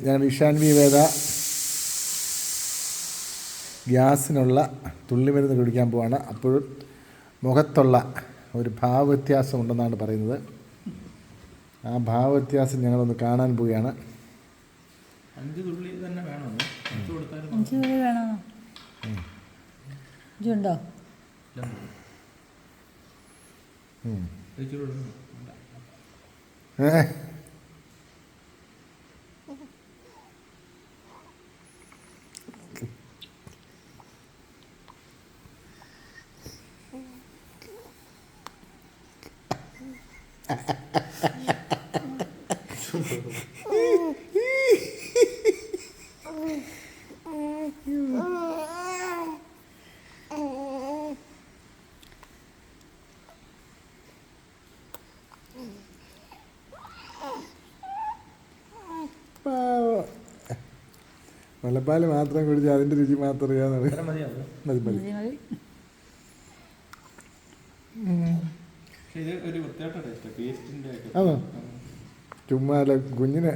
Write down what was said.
ഞാൻ വിഷാൻവി വേദ ഗ്യാസിനുള്ള തുള്ളിമരുന്ന് കുടിക്കാൻ പോവാണ്. അപ്പോഴും മുഖത്തുള്ള ഒരു ഭാവവ്യത്യാസം ഉണ്ടെന്നാണ് പറയുന്നത്. ആ ഭാവവ്യത്യാസം ഞങ്ങളൊന്ന് കാണാൻ പോവുകയാണ്. 5 തുള്ളി തന്നെ വേണോ? 5 തുള്ളി വേണോ? ഇതുണ്ടോ? മുലപ്പാൽ മാത്രം കുടിച്ച് അതിൻ്റെ രുചി മാത്രം അറിയാവുന്നത്. മതി മതി. അതോ ചുമ്മാ കുഞ്ഞിനെ